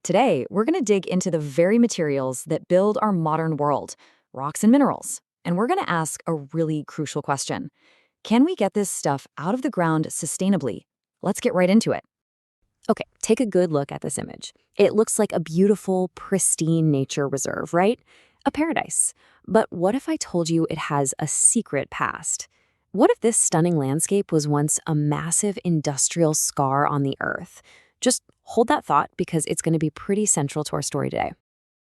Today, we're going to dig into the very materials that build our modern world, rocks and minerals. And we're going to ask a really crucial question. Can we get this stuff out of the ground sustainably? Let's get right into it. Okay, take a good look at this image. It looks like a beautiful, pristine nature reserve, right? A paradise. But what if I told you it has a secret past? What if this stunning landscape was once a massive industrial scar on the earth? Just hold that thought because it's going to be pretty central to our story today.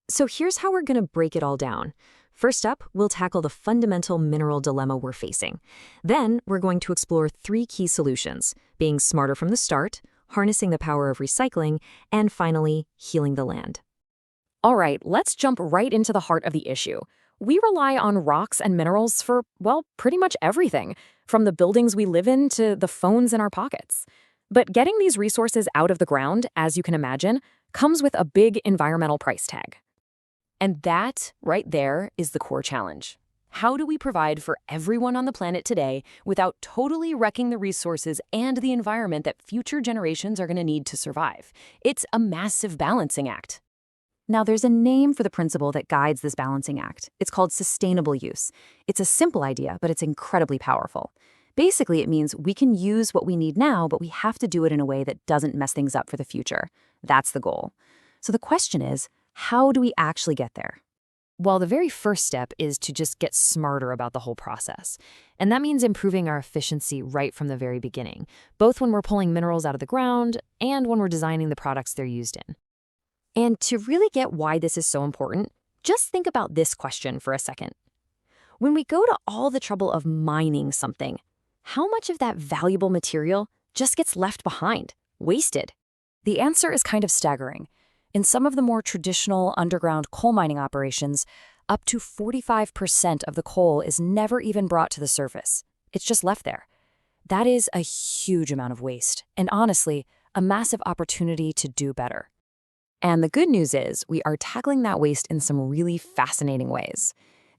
So here's how we're going to break it all down. First up, we'll tackle the fundamental mineral dilemma we're facing. Then we're going to explore three key solutions: being smarter from the start, harnessing the power of recycling, and finally, healing the land. All right, let's jump right into the heart of the issue. We rely on rocks and minerals for, well, pretty much everything, from the buildings we live in to the phones in our pockets. But getting these resources out of the ground, as you can imagine, comes with a big environmental price tag. And that, right there, is the core challenge. How do we provide for everyone on the planet today without totally wrecking the resources and the environment that future generations are going to need to survive? It's a massive balancing act. Now, there's a name for the principle that guides this balancing act. It's called sustainable use. It's a simple idea, but it's incredibly powerful. Basically, it means we can use what we need now, but we have to do it in a way that doesn't mess things up for the future. That's the goal. So the question is, how do we actually get there? Well, the very first step is to just get smarter about the whole process. And that means improving our efficiency right from the very beginning, both when we're pulling minerals out of the ground and when we're designing the products they're used in. And to really get why this is so important, just think about this question for a second. When we go to all the trouble of mining something, how much of that valuable material just gets left behind, wasted? The answer is kind of staggering. In some of the more traditional underground coal mining operations, up to 45% of the coal is never even brought to the surface. It's just left there. That is a huge amount of waste, and honestly, a massive opportunity to do better. And the good news is we are tackling that waste in some really fascinating ways.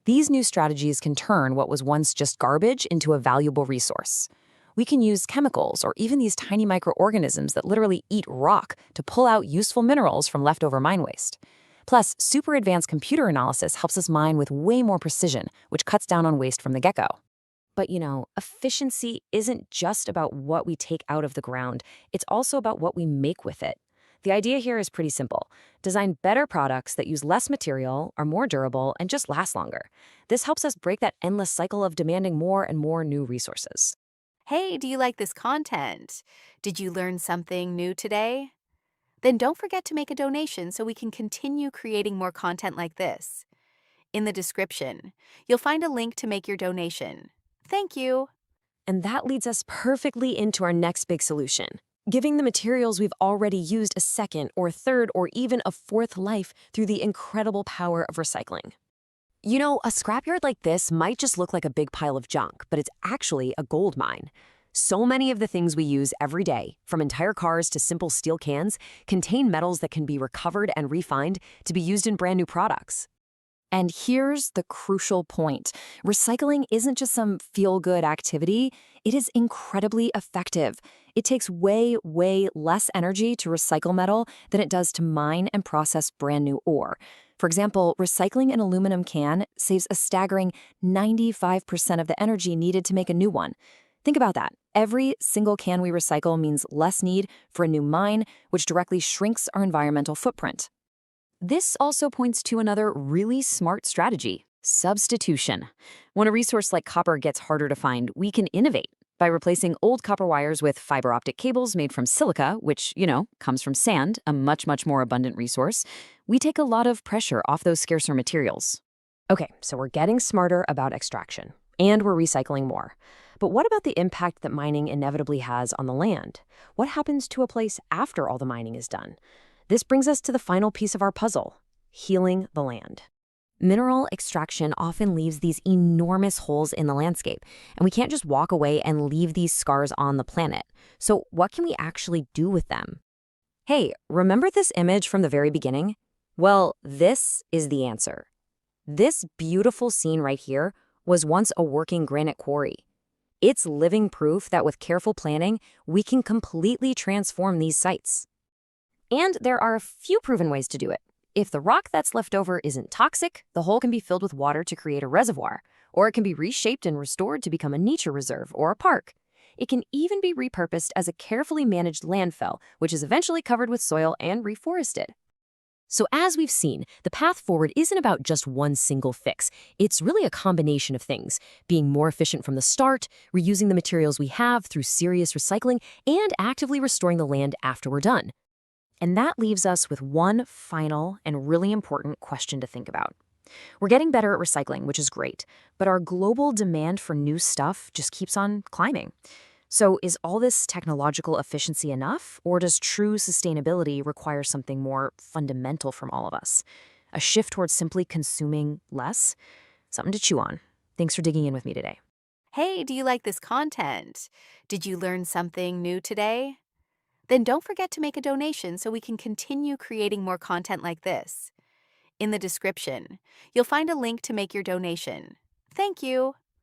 These new strategies can turn what was once just garbage into a valuable resource. We can use chemicals or even these tiny microorganisms that literally eat rock to pull out useful minerals from leftover mine waste. Plus, super advanced computer analysis helps us mine with way more precision, which cuts down on waste from the get-go. But efficiency isn't just about what we take out of the ground. It's also about what we make with it. The idea here is pretty simple. Design better products that use less material, are more durable, and just last longer. This helps us break that endless cycle of demanding more and more new resources. Hey, do you like this content? Did you learn something new today? Then don't forget to make a donation so we can continue creating more content like this. In the description, you'll find a link to make your donation. Thank you. And that leads us perfectly into our next big solution: giving the materials we've already used a second or third or even a fourth life through the incredible power of recycling. A scrapyard like this might just look like a big pile of junk, but it's actually a gold mine. So many of the things we use every day, from entire cars to simple steel cans, contain metals that can be recovered and refined to be used in brand new products. And here's the crucial point. Recycling isn't just some feel-good activity. It is incredibly effective. It takes way, way less energy to recycle metal than it does to mine and process brand new ore. For example, recycling an aluminum can saves a staggering 95% of the energy needed to make a new one. Think about that. Every single can we recycle means less need for a new mine, which directly shrinks our environmental footprint. This also points to another really smart strategy: substitution. When a resource like copper gets harder to find, we can innovate by replacing old copper wires with fiber optic cables made from silica, which, comes from sand, a much, much more abundant resource. We take a lot of pressure off those scarcer materials. Okay, so we're getting smarter about extraction, and we're recycling more. But what about the impact that mining inevitably has on the land? What happens to a place after all the mining is done? This brings us to the final piece of our puzzle: healing the land. Mineral extraction often leaves these enormous holes in the landscape, and we can't just walk away and leave these scars on the planet. So what can we actually do with them? Hey, remember this image from the very beginning? Well, this is the answer. This beautiful scene right here was once a working granite quarry. It's living proof that with careful planning, we can completely transform these sites. And there are a few proven ways to do it. If the rock that's left over isn't toxic, the hole can be filled with water to create a reservoir, or it can be reshaped and restored to become a nature reserve or a park. It can even be repurposed as a carefully managed landfill, which is eventually covered with soil and reforested. So as we've seen, the path forward isn't about just one single fix. It's really a combination of things, being more efficient from the start, reusing the materials we have through serious recycling, and actively restoring the land after we're done. And that leaves us with one final and really important question to think about. We're getting better at recycling, which is great, but our global demand for new stuff just keeps on climbing. So is all this technological efficiency enough, or does true sustainability require something more fundamental from all of us? A shift towards simply consuming less? Something to chew on. Thanks for digging in with me today. Hey, do you like this content? Did you learn something new today? Then don't forget to make a donation so we can continue creating more content like this. In the description, you'll find a link to make your donation. Thank you.